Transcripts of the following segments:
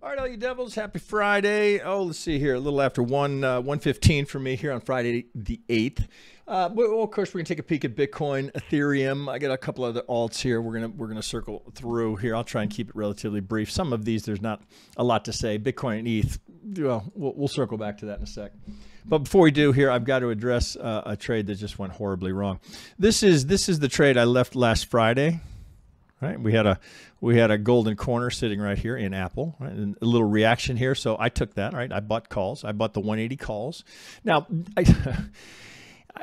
All right, all you devils, happy Friday. Oh, let's see here, a little after 1:15 for me here on Friday the 8th. Well, of course, we're going to take a peek at Bitcoin, Ethereum. I got a couple other alts here we're gonna circle through here. I'll try and keep it relatively brief. Some of these, there's not a lot to say. Bitcoin and ETH, well, we'll circle back to that in a sec. But before we do here, I've got to address a trade that just went horribly wrong. This is the trade I left last Friday. Right, we had a golden corner sitting right here in Apple, right? And a little reaction here, so I took that. Right, I bought calls. I bought the 180 calls. Now,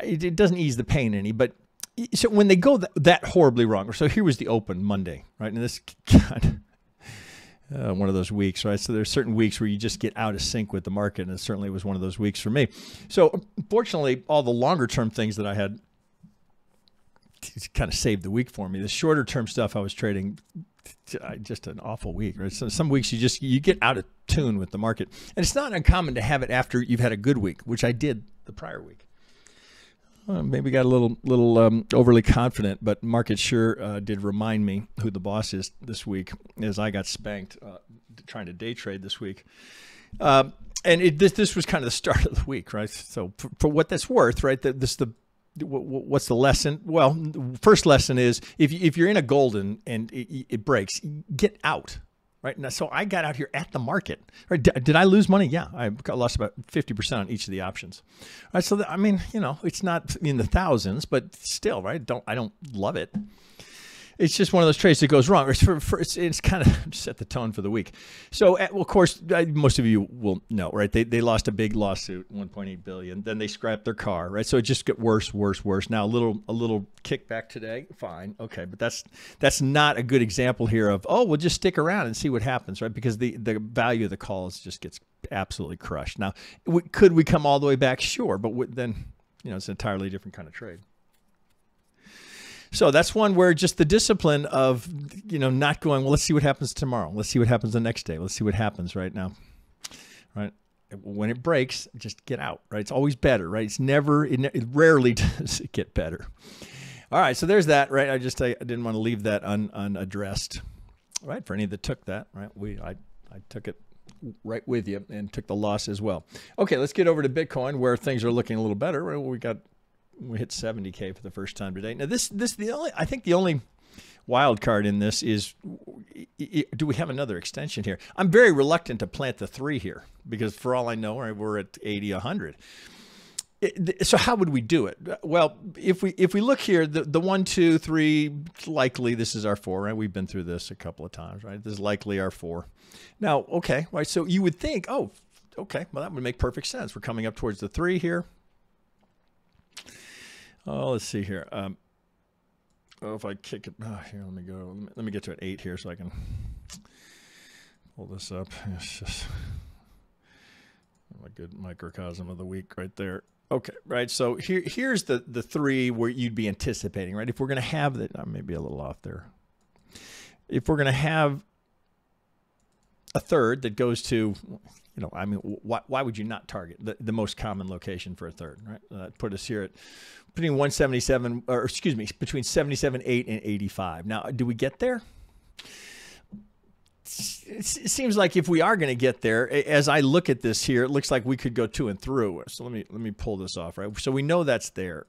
it doesn't ease the pain any, but so when they go that horribly wrong. So here was the open Monday, right? And this God, one of those weeks, right? So there's certain weeks where you just get out of sync with the market, and it certainly was one of those weeks for me. So fortunately, all the longer term things that I had kind of saved the week for me. The shorter term stuff I was trading, just an awful week, right? So some weeks you get out of tune with the market, and it's not uncommon to have it after you've had a good week, which I did the prior week. Maybe got a little overly confident, but market sure did remind me who the boss is this week, as I got spanked trying to day trade this week. And this was kind of the start of the week, right? So for what that's worth, right? What's the lesson? Well, first lesson is if you're in a golden and it breaks, get out, right? Now, so I got out here at the market. Right? Did I lose money? Yeah, I lost about 50% on each of the options. Right? So I mean, you know, it's not in the thousands, but still, right? I don't love it. It's just one of those trades that goes wrong. It's kind of set the tone for the week. So, well, of course, most of you will know, right? They lost a big lawsuit, 1.8 billion. Then they scrapped their car, right? So it just got worse, worse, worse. Now a little kickback today, fine, okay, but that's not a good example here of we'll just stick around and see what happens, right? Because the value of the calls just gets absolutely crushed. Now, could we come all the way back? Sure, but then it's an entirely different kind of trade. So that's one where just the discipline of, not going, well, let's see what happens tomorrow. Let's see what happens the next day. Let's see what happens right now, right? When it breaks, just get out, right? It's always better, right? It rarely does it get better. All right, so there's that, right? I didn't want to leave that unaddressed, right? For any that took that, right? I took it right with you and took the loss as well. Okay, let's get over to Bitcoin where things are looking a little better. Right? We hit 70K for the first time today. Now I think the only wild card in this is, do we have another extension here? I'm very reluctant to plant the 3 here because for all I know, right, we're at 80, 100. So how would we do it? Well, if we look here, the 1, 2, 3, likely this is our 4, right? We've been through this a couple of times, right? This is likely our 4. Now, okay, right? So you would think, oh, okay, well that would make perfect sense. We're coming up towards the 3 here. Oh, let's see here. If I kick it, here, let me get to an 8 here so I can pull this up. It's just a good microcosm of the week right there. Okay, right. So here's the 3 where you'd be anticipating, right? If we're going to have that, I may be a little off there. If we're going to have a third that goes to, I mean, why would you not target the most common location for a third, right? Put us here at between 177, or excuse me, between 77.8 and 85. Now, do we get there? It seems like if we are going to get there, as I look at this here, it looks like we could go to and through. So let me pull this off, right? So we know that's there.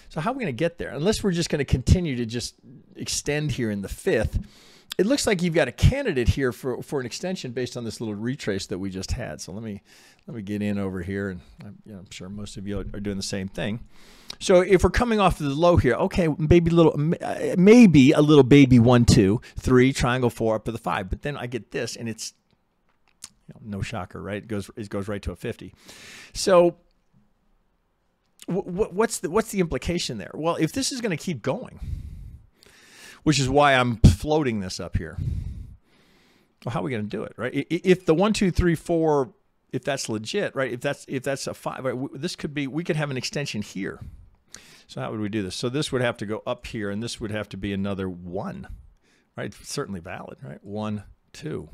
So how are we going to get there? Unless we're just going to continue to just extend here in the 5th. It looks like you've got a candidate here for an extension based on this little retrace that we just had. So let me get in over here, and I'm sure most of you are doing the same thing. So if we're coming off of the low here, okay, maybe a little baby 1, 2, 3 triangle 4 up to the 5, but then I get this, and it's no shocker, right? It goes right to a 50. So what's the implication there? Well, if this is going to keep going, which is why I'm floating this up here. Well, how are we going to do it, right? If the 1, 2, 3, 4, if that's legit, right? If that's a 5, right? We could have an extension here. So how would we do this? So this would have to go up here, and this would have to be another 1, right? Certainly valid, right? 1, 2.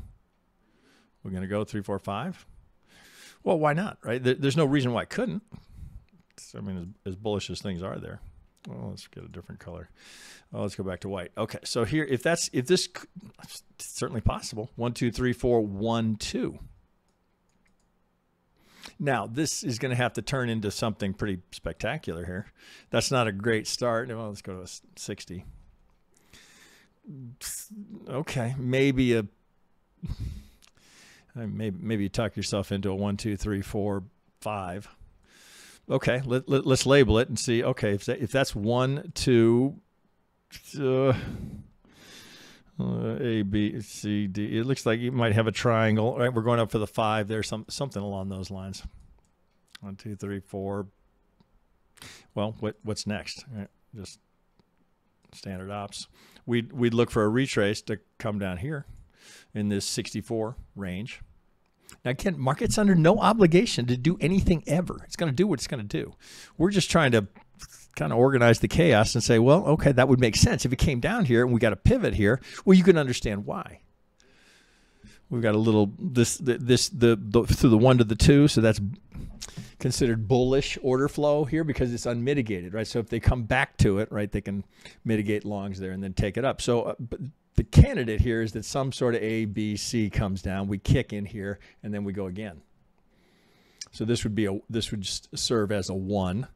We're going to go 3, 4, 5. Well, why not, right? There's no reason why I couldn't. I mean, as bullish as things are there. Oh, let's get a different color. Oh, let's go back to white. Okay, so here, if this, it's certainly possible. 1, 2, 3, 4, 1, 2. Now, this is going to have to turn into something pretty spectacular here. That's not a great start. Well, let's go to 60. Okay, maybe maybe you tuck yourself into a 1, 2, 3, 4, 5. Okay, let's label it and see. Okay, if that's 1, 2, A, B, C, D. It looks like you might have a triangle. Right, we're going up for the 5 there. Something along those lines. 1, 2, 3, 4. Well, what's next? Right, just standard ops. We'd look for a retrace to come down here in this 64 range. Now, again, market's under no obligation to do anything ever. It's going to do what it's going to do. We're just trying to kind of organize the chaos and say, well, okay, that would make sense. If it came down here and we got a pivot here, well, you can understand why. We've got a little, through the 1 to the 2, so that's considered bullish order flow here because it's unmitigated, right? So if they come back to it, right, they can mitigate longs there and then take it up. So but the candidate here is that some sort of A, B, C comes down, we kick in here, and then we go again. So this would just serve as a 1.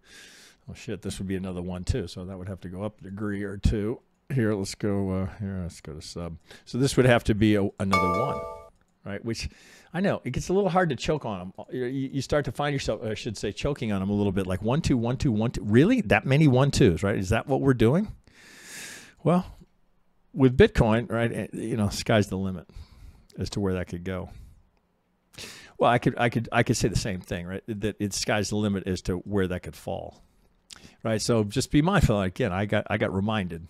Oh shit, this would be another 1 too. So that would have to go up a degree or 2. Here, let's go to sub. So this would have to be another 1, right? Which I know it gets a little hard to choke on them. You start to find yourself, I should say, choking on them a little bit, like 1, 2, 1, 2, 1, 2. Really, that many 1, 2s, right? Is that what we're doing? Well, with Bitcoin, right? You know, sky's the limit as to where that could go. Well, I could say the same thing, right? That it's sky's the limit as to where that could fall, right? So just be mindful. Again, I got reminded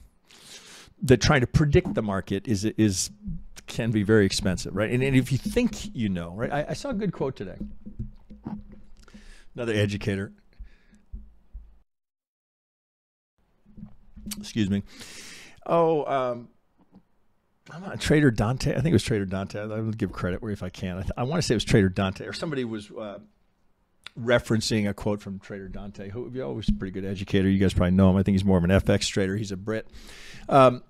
that trying to predict the market can be very expensive, right? And if you think you know, right? I saw a good quote today. Another educator. Excuse me. I'm not Trader Dante. I think it was Trader Dante. I would give credit where if I can. I want to say it was Trader Dante, or somebody was referencing a quote from Trader Dante, who was a pretty good educator. You guys probably know him. I think he's more of an FX trader. He's a Brit. And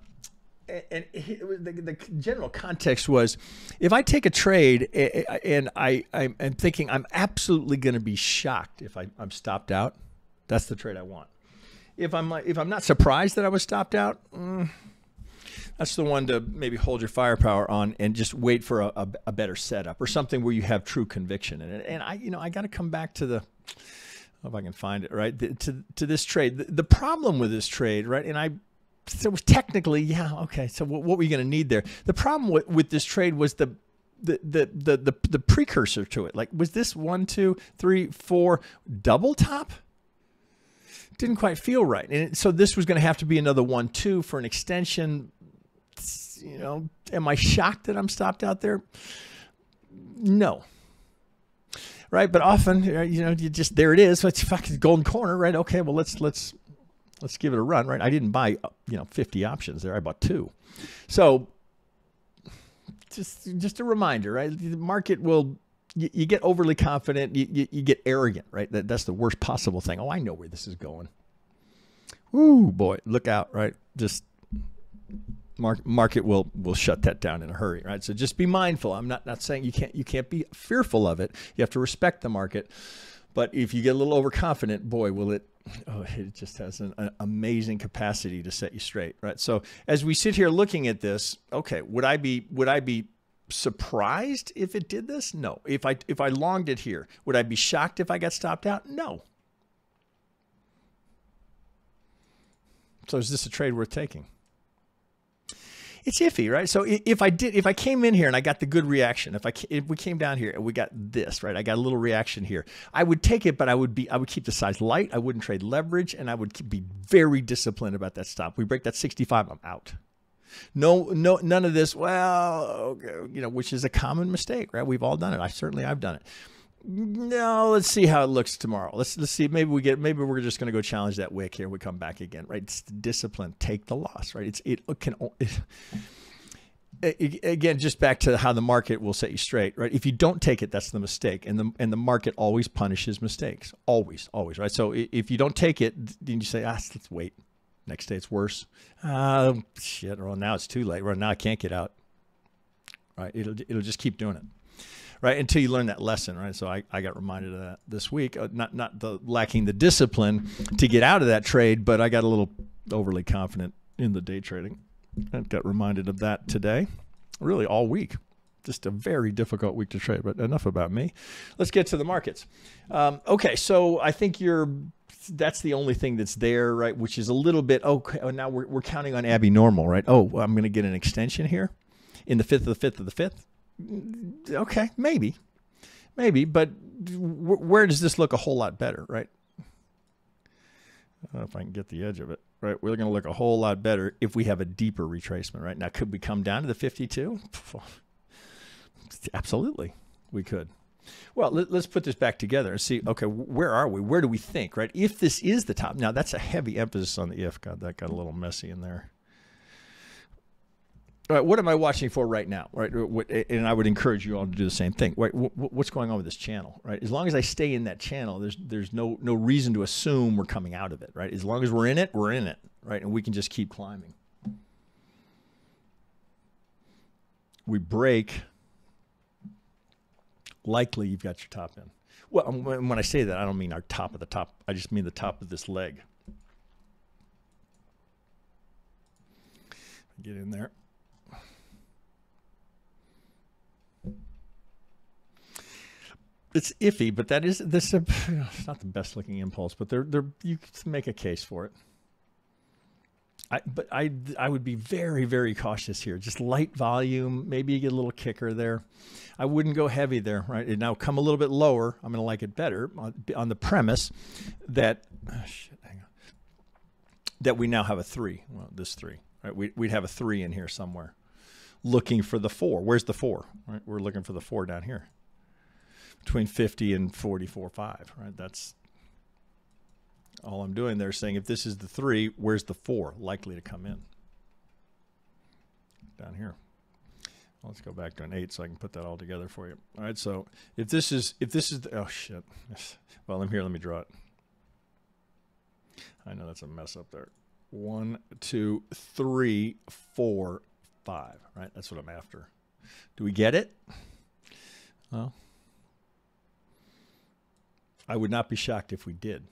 the general context was, if I take a trade and I'm thinking I'm absolutely going to be shocked if I'm stopped out, that's the trade I want. If I'm not surprised that I was stopped out, that's the one to maybe hold your firepower on and just wait for a better setup or something where you have true conviction in it. And I got to come back to the, if I can find it, right, to this trade. The problem with this trade, right, and so it was technically, yeah, okay, so what were you going to need there? The problem with this trade was the precursor to it. Like, was this 1, 2, 3, 4 double top? Didn't quite feel right. And so this was going to have to be another 1, 2 for an extension. You know, am I shocked that I'm stopped out there? No. Right? But often, you know, you just, there it is. So it's fucking golden corner, right? Okay, well, let's give it a run, right? I didn't buy, 50 options there. I bought 2. So just a reminder, right? The market will, you get overly confident, you get arrogant, right? That's the worst possible thing. Oh, I know where this is going. Woo, boy, look out, right? Just market will shut that down in a hurry, right? So just be mindful. I'm not saying you can't be fearful of it. You have to respect the market. But if you get a little overconfident, boy, will it just has an amazing capacity to set you straight, right? So as we sit here looking at this, okay, would I be surprised if it did this? No. If I longed it here, would I be shocked if I got stopped out? No. So is this a trade worth taking? It's iffy, right? So if I came in here and I got the good reaction, if we came down here and we got this, right? I got a little reaction here. I would take it, but I would keep the size light. I wouldn't trade leverage, and I would be very disciplined about that stop. We break that 65, I'm out. No, none of this. Well, okay, which is a common mistake, right? We've all done it. I've done it. No, let's see how it looks tomorrow. Let's see. Maybe we're just going to go challenge that wick here. We come back again, right? It's discipline. Take the loss, right? again, just back to how the market will set you straight, right? If you don't take it, that's the mistake. And the market always punishes mistakes. Always, always, right? So if you don't take it, then you say, let's wait. Next day it's worse. Shit, well, now it's too late. Well, now I can't get out. Right? It'll just keep doing it. Right? Until you learn that lesson, right? So I got reminded of that this week. Not lacking the discipline to get out of that trade, but I got a little overly confident in the day trading. I got reminded of that today, really all week. Just a very difficult week to trade, but enough about me. Let's get to the markets. Okay, so I think that's the only thing that's there, right? Which is a little bit, okay, now we're counting on Abby normal, right? Oh, I'm going to get an extension here in the 5th of the 5th of the 5th. Okay, maybe, but where does this look a whole lot better, right? I don't know if I can get the edge of it, right? We're going to look a whole lot better if we have a deeper retracement, right? Now, could we come down to the 52? Absolutely, we could. Well, let's put this back together and see, okay, where are we? Where do we think, right? If this is the top, now that's a heavy emphasis on the if. God, that got a little messy in there. All right, what am I watching for right now, right? And I would encourage you all to do the same thing. Right? What's going on with this channel, right? As long as I stay in that channel, there's no reason to assume we're coming out of it, right? As long as we're in it, right? And we can just keep climbing. We break. Likely you've got your top in. Well, when I say that, I don't mean our top of the top. I just mean the top of this leg. Get in there. It's iffy, but it's not the best looking impulse, but you can make a case for it. But I would be very, very cautious here. Just light volume. Maybe you get a little kicker there. I wouldn't go heavy there, right? And now come a little bit lower. I'm going to like it better on the premise that, hang on, that we now have a 3. Well, this 3, right? We'd have a 3 in here somewhere looking for the 4. Where's the 4, right? We're looking for the 4 down here between 50 and 44.5, right? That's all I'm doing there, saying if this is the 3, where's the 4 likely to come in? Down here. Well, let's go back to an 8 so I can put that all together for you. All right, so if this is the, oh shit. Well, let me draw it. I know that's a mess up there. 1, 2, 3, 4, 5. Right, that's what I'm after. Do we get it? Well, I would not be shocked if we did.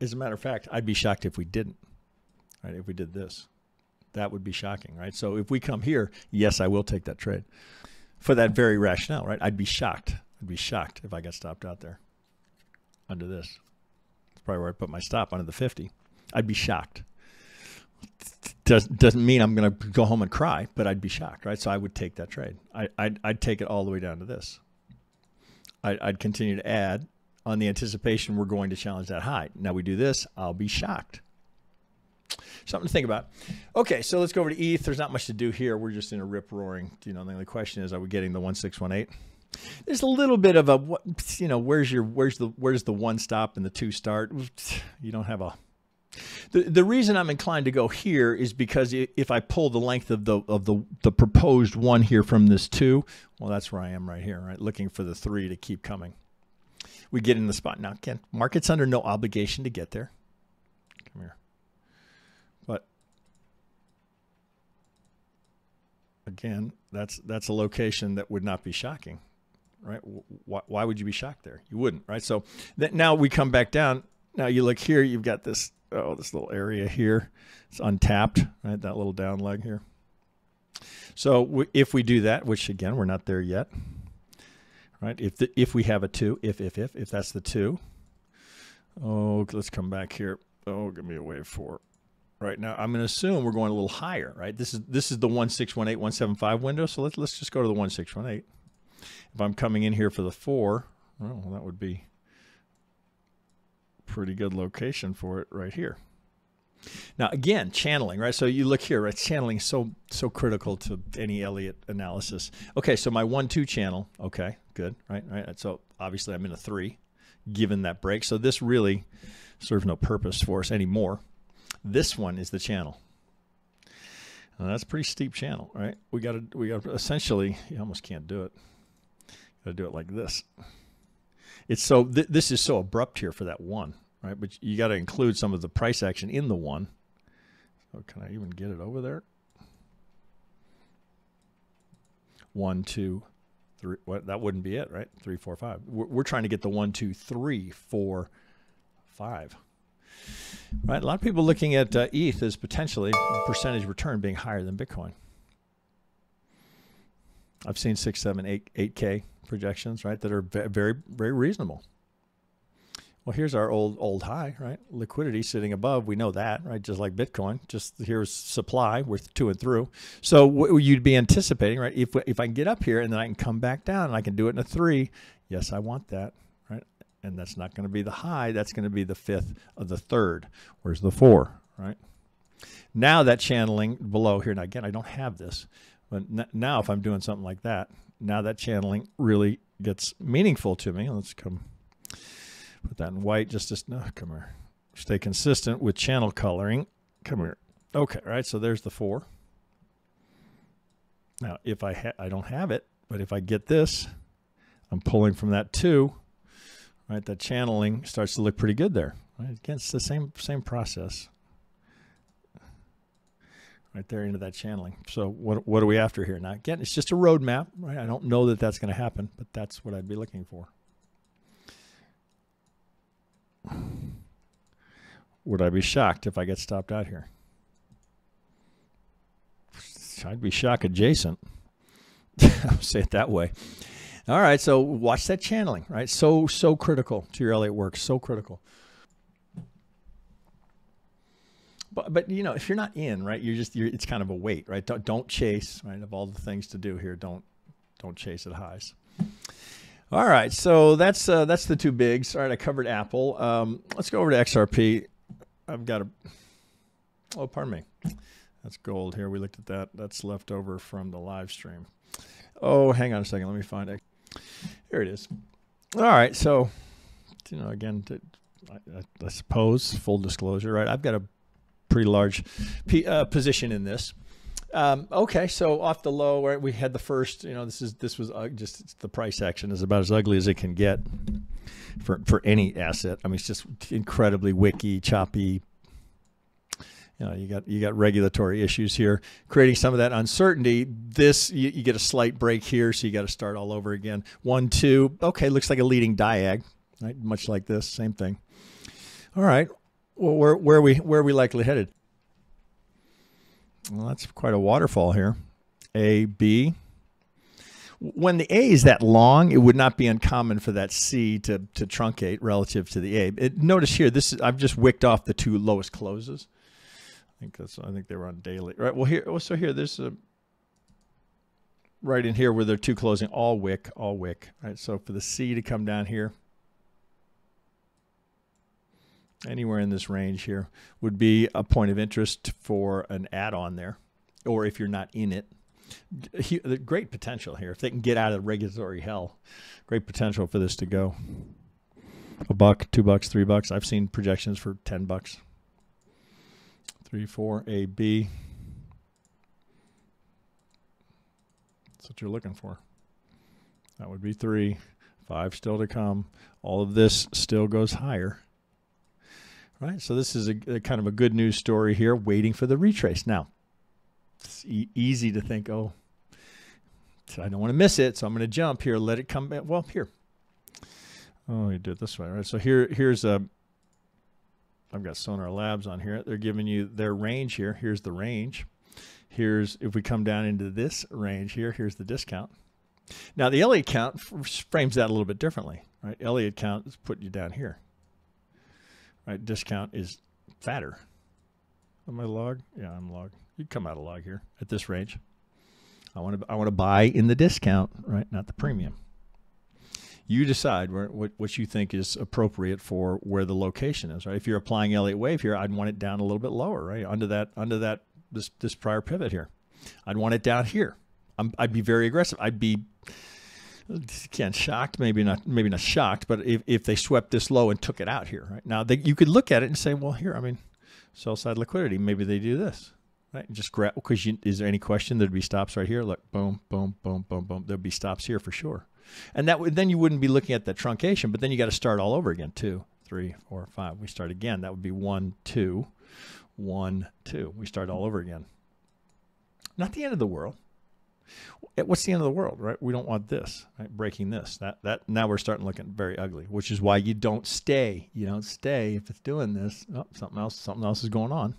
As a matter of fact, I'd be shocked if we didn't, right? If we did this, that would be shocking, right? So if we come here, yes, I will take that trade for that very rationale, right? I'd be shocked. I'd be shocked if I got stopped out there under this. That's probably where I put my stop, under the 50. I'd be shocked. Doesn't mean I'm going to go home and cry, but I'd be shocked, right? So I would take that trade. I'd take it all the way down to this. I'd continue to add on the anticipation we're going to challenge that high. Now we do this, I'll be shocked. Something to think about. Okay, so let's go over to ETH. There's not much to do here. We're just in a rip roaring. The only question is, are we getting the 1618? There's a little bit of a, where's the 1 stop and the 2 start? You don't have a. The reason I'm inclined to go here is because if I pull the length of the proposed 1 here from this 2, well, that's where I am right here, right? Looking for the 3 to keep coming. We get in the spot. Now, again, market's under no obligation to get there. Come here. But again, that's a location that would not be shocking, right? Why would you be shocked there? You wouldn't, right? So now we come back down. Now you look here, you've got this little area here. It's untapped, right? That little down leg here. So if we do that, which again, we're not there yet. Right? If we have a 2, if that's the 2, oh, let's come back here. Oh, give me a wave 4. Right now, I'm going to assume we're going a little higher. Right? This is the 1618, 175 window. So let's just go to the 1618. If I'm coming in here for the 4, well, that would be a pretty good location for it right here. Now, again, channeling, right? So you look here, right? Channeling is so critical to any Elliott analysis. Okay, so my 1-2 channel, okay, good, right? So obviously I'm in a 3, given that break. So this really serves no purpose for us anymore. This one is the channel. And that's a pretty steep channel, right? We got to essentially, you almost can't do it. Got to do it like this. It's so, this is so abrupt here for that one, right? But you got to include some of the price action in the one. So can I even get it over there? 1, 2, 3. What? That wouldn't be it, right? 3, 4, 5. We're trying to get the 1, 2, 3, 4, 5. Right? A lot of people looking at ETH as potentially percentage return being higher than Bitcoin. I've seen 6, 7, 8K projections, right, that are very, very reasonable. Well, here's our old high, right? Liquidity sitting above. We know that, right? Just like Bitcoin. Just here's supply. We're to and through. So what you'd be anticipating, right? If I can get up here and then I can come back down and I can do it in a 3, yes, I want that, right? And that's not going to be the high. That's going to be the 5th of the 3rd. Where's the 4, right? Now that channeling below here. Now again, I don't have this, but now if I'm doing something like that, now that channeling really gets meaningful to me. Let's come. Put that in white just to, no, come here. Stay consistent with channel coloring. Come here. Okay, right, so there's the 4. Now, if I don't have it, but if I get this, I'm pulling from that 2, right? That channeling starts to look pretty good there. Right? Again, it's the same process. Right there into that channeling. So what are we after here? Now, again, it's just a roadmap, right? I don't know that that's going to happen, but that's what I'd be looking for. Would I be shocked if I get stopped out here? I'd be shock adjacent. I'll say it that way. All right, so watch that channeling, right? So critical to your Elliott work, so critical. But you know, if you're not in, right, it's kind of a wait, right? Don't chase, right? Of all the things to do here, don't chase at highs. All right, so that's the 2 bigs. All right, I covered Apple. Let's go over to XRP. I've got oh, pardon me. That's gold here. We looked at that. That's left over from the live stream. Oh, hang on a second. Let me find it. Here it is. All right, so, you know, again, I suppose, full disclosure, right? I've got a pretty large position in this. Okay, so off the low, right, we had the first, you know, this was just the price action is about as ugly as it can get for any asset. I mean, it's just incredibly wicky, choppy. You know, you got regulatory issues here, creating some of that uncertainty. This you get a slight break here, so you got to start all over again. 1, 2, okay, looks like a leading diag, right? Much like this, same thing. All right, well, where are we likely headed? Well, that's quite a waterfall here. A, B. When the A is that long, it would not be uncommon for that C to truncate relative to the A. Notice here, I've just wicked off the 2 lowest closes. I think they were on daily. Right. Well, here, so here, there's a right in here where they're 2 closing, all wick. Right. So for the C to come down here, anywhere in this range here would be a point of interest for an add-on there, or if you're not in it. Great potential here. If they can get out of regulatory hell, great potential for this to go. $1, $2, $3. I've seen projections for $10. 3, 4, A, B. That's what you're looking for. That would be 3, 5 still to come. All of this still goes higher. Right, so this is a kind of a good news story here, waiting for the retrace. Now, it's easy to think, oh, I don't want to miss it, so I'm going to jump here, let it come back. Well, here. Oh, you do it this way, right? So here's a, I've got Sonar Labs on here. They're giving you their range here. Here's the range. Here's, if we come down into this range here, here's the discount. Now, the Elliott count frames that a little bit differently, right? Elliott count is putting you down here. Right, discount is fatter. Am I log? Yeah, I'm log. You come out of log here at this range. I want to buy in the discount, right? Not the premium. You decide what you think is appropriate for where the location is, right? If you're applying Elliott Wave here, I'd want it down a little bit lower, right? Under this prior pivot here. I'd want it down here. I'd be very aggressive. I'd be, again, shocked, maybe not shocked, but if they swept this low and took it out here, right? Now, you could look at it and say, well, here, I mean, sell side liquidity, maybe they do this, right? Just grab, because is there any question there'd be stops right here? Look, boom, boom, boom, boom, boom. There'd be stops here for sure. And that would, then you wouldn't be looking at that truncation, but then you got to start all over again. 2, 3, 4, 5. We start again. That would be 1, 2, 1, 2. We start all over again. Not the end of the world. What's the end of the world, right? We don't want this, right? Breaking this. That now we're starting looking very ugly, which is why you don't stay. You don't stay if it's doing this. Oh, something else is going on.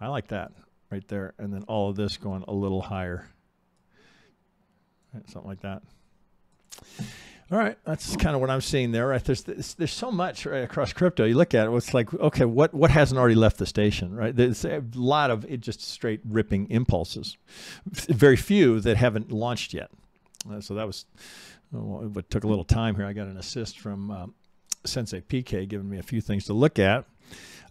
I like that right there. And then all of this going a little higher. Right, something like that. All right, that's kind of what I'm seeing there. Right, there's so much right across crypto. You look at it, it's like, okay, what hasn't already left the station, right? There's a lot of it, just straight ripping impulses. Very few that haven't launched yet. So that was what took a little time here. I got an assist from Sensei PK giving me a few things to look at.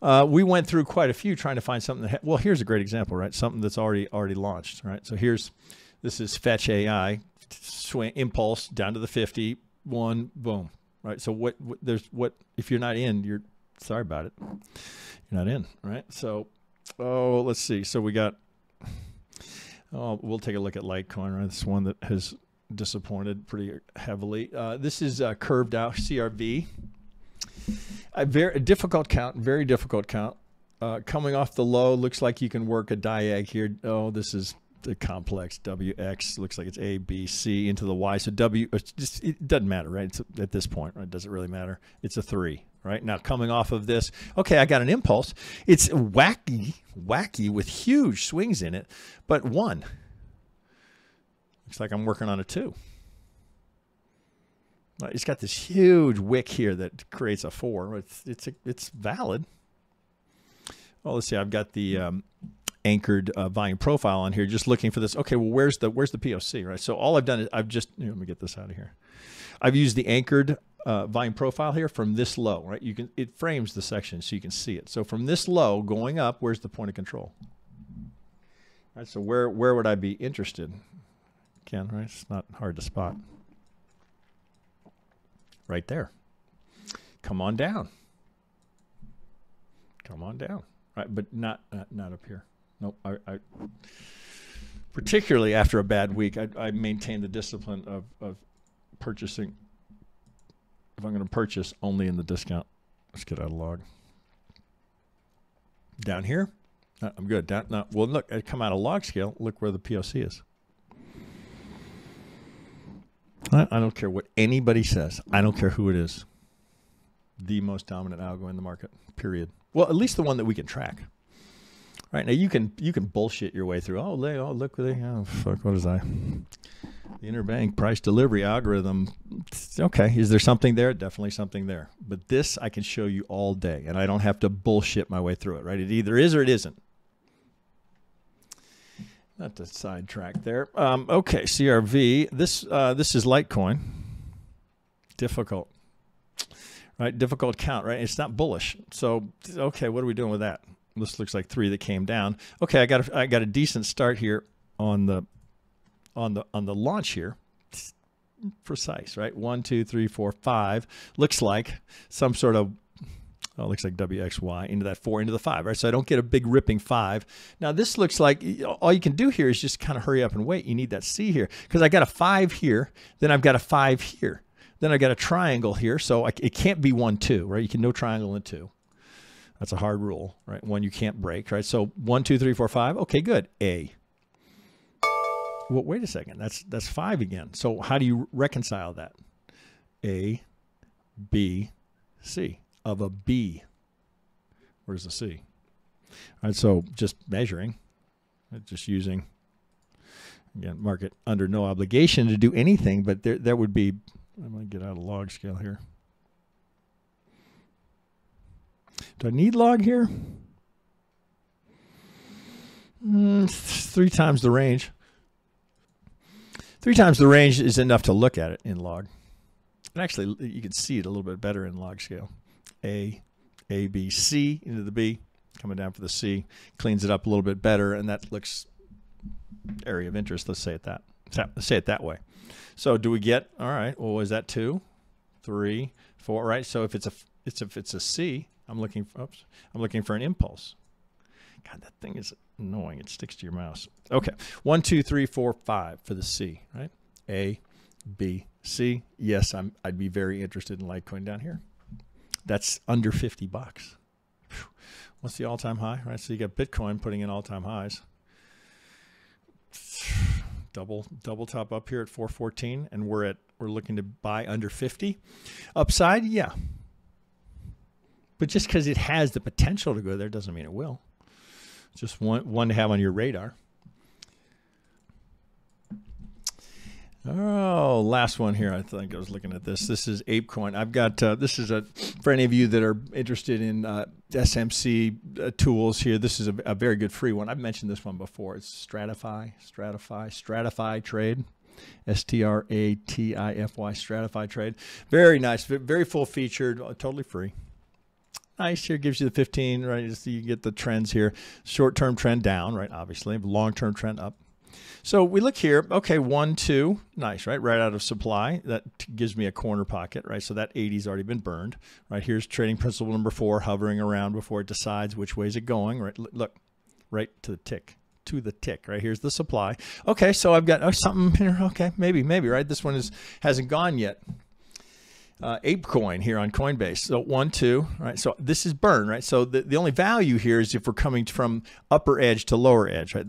We went through quite a few trying to find something that well, here's a great example, right? Something that's already launched, right? So this is Fetch AI. Swing impulse down to the 50, 1, boom, right? So if you're not in, you're sorry about it. You're not in, right? So, let's see. So we got, we'll take a look at Litecoin, right? This is one that has disappointed pretty heavily. This is curved out CRV. A very difficult count, very difficult count. Coming off the low, looks like you can work a diag here. Oh, this is the complex WX, looks like it's A, B, C into the Y. So W, it doesn't matter, right? It's at this point, right? Does it really matter? It's a 3, right? Now coming off of this, okay, I got an impulse. It's wacky with huge swings in it, but 1. Looks like I'm working on a 2. It's got this huge wick here that creates a 4. It's valid. Well, let's see. I've got the anchored volume profile on here, just looking for this. Okay, well, where's the POC, right? So all I've done is I've just, let me get this out of here. I've used the anchored volume profile here from this low, right? It frames the section so you can see it. So from this low going up, where's the point of control? All right, so where would I be interested? Ken, right? It's not hard to spot. Right there. Come on down. Come on down. Right, but not up here. Nope. I particularly after a bad week, I maintain the discipline of purchasing. If I'm going to purchase, only in the discount. Let's get out of log. Down here, I'm good. Down now. Well, look, I come out of log scale. Look where the POC is. I don't care what anybody says. I don't care who it is. The most dominant algo in the market. Period. Well, at least the one that we can track. Right now, you can bullshit your way through. Oh, look, oh fuck, what is I? The interbank price delivery algorithm. Okay, is there something there? Definitely something there. But this I can show you all day, and I don't have to bullshit my way through it. Right? It either is or it isn't. Not to sidetrack there. Okay, CRV. This is Litecoin. Difficult. Right, difficult count. Right, it's not bullish. So okay, what are we doing with that? This looks like 3 that came down. Okay, I got a decent start here on the launch here. Precise, right? 1, 2, 3, 4, 5. Looks like some sort of looks like WXY into that 4 into the 5, right? So I don't get a big ripping 5. Now this looks like all you can do here is just kind of hurry up and wait. You need that C here because I got a 5 here, then I've got a 5 here, then I got a triangle here. So it can't be 1, 2, right? You can no triangle in 2. That's a hard rule, right? One you can't break, right? So 1, 2, 3, 4, 5. Okay, good. A. Well, wait a second. That's 5 again. So how do you reconcile that? A, B, C. Of a B. Where's the C? All right, so just measuring, just using, again, market under no obligation to do anything, but there would be, I'm going to get out of log scale here. Do I need log here? 3 times the range. 3 times the range is enough to look at it in log. And actually, you can see it a little bit better in log scale. A, B, C into the B, coming down for the C, cleans it up a little bit better, and that looks area of interest. Let's say it that. Let's say it that way. So do we get? All right. Well, is that 2, 3, 4? Right. So if it's a C, I'm looking for an impulse. God, that thing is annoying. It sticks to your mouse. Okay, 1, 2, 3, 4, 5 for the C, right? A, B, C. Yes, I'd be very interested in Litecoin down here. That's under 50 bucks. What's the all-time high, right? So you got Bitcoin putting in all-time highs. Double top up here at 414, and we're looking to buy under 50. Upside, yeah. But just because it has the potential to go there doesn't mean it will. Just one to have on your radar. Oh, last one here. I think I was looking at this. This is ApeCoin. I've got this is for any of you that are interested in SMC tools here. This is a very good free one. I've mentioned this one before. It's Stratify Trade, STRATIFY Stratify Trade. Very nice, very full featured, totally free. Nice. Here gives you the 15, right? So you get the trends here. Short-term trend down, right? Obviously, long-term trend up. So we look here, okay, 1, 2, nice, right? Right out of supply. That gives me a corner pocket, right? So that 80's already been burned, right? Here's trading principle number 4, hovering around before it decides which way is it going, right? Look, right to the tick, right? Here's the supply. Okay, so I've got something here. Okay, maybe, right? This one hasn't gone yet. ApeCoin here on Coinbase. So 1, 2, right? So this is burn, right? So the only value here is if we're coming from upper edge to lower edge, right?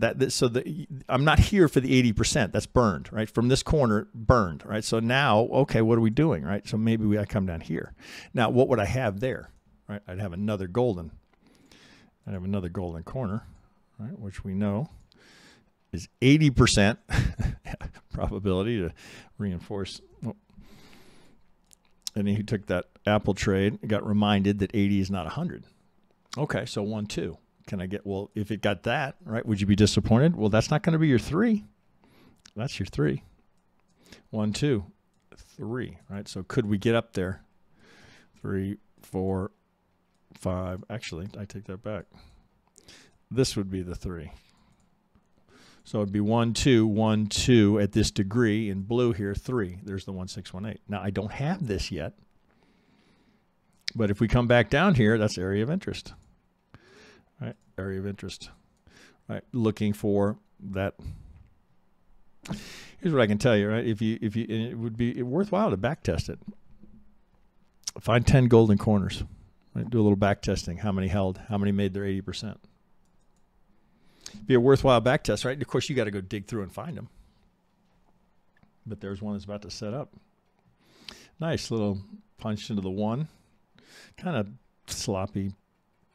I'm not here for the 80%. That's burned, right? From this corner, burned, right? So now, okay, what are we doing, right? So maybe I come down here. Now, what would I have there, right? I'd have another golden. I'd have another golden corner, right? Which we know is 80% probability to reinforce. And then he took that Apple trade, got reminded that 80 is not 100. Okay, so 1, 2. Can I get, well, if it got that, right, would you be disappointed? Well, that's not going to be your 3. That's your 3. 1, 2, 3, right? So could we get up there? 3, 4, 5. Actually, I take that back. This would be the 3. So it'd be 1, 2, 1, 2 at this degree. In blue here, 3. There's the 1618. Now, I don't have this yet. But if we come back down here, that's area of interest. Right? Area of interest. Right? Looking for that. Here's what I can tell you, right? It would be worthwhile to back test it. Find 10 golden corners. Right? Do a little back testing. How many held? How many made their 80%? Be a worthwhile back test, right? Of course, you got to go dig through and find them. But there's one that's about to set up. Nice little punch into the 1. Kind of sloppy,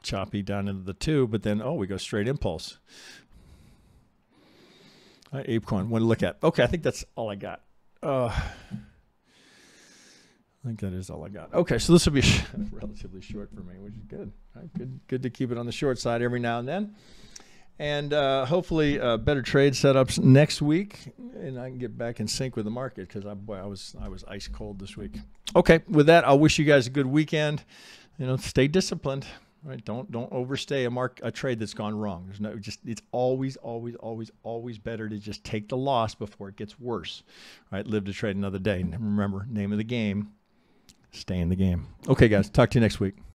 choppy down into the 2, but then, oh, we go straight impulse. All right, ApeCoin, one to look at. Okay, I think that's all I got. I think that is all I got. Okay, so this will be relatively short for me, which is good. All right, good to keep it on the short side every now and then. And hopefully better trade setups next week, and I can get back in sync with the market because I was ice cold this week. Okay, with that, I'll wish you guys a good weekend. You know, stay disciplined. Right? Don't overstay a trade that's gone wrong. It's always better to just take the loss before it gets worse. Right? Live to trade another day. And remember, name of the game: stay in the game. Okay, guys, talk to you next week.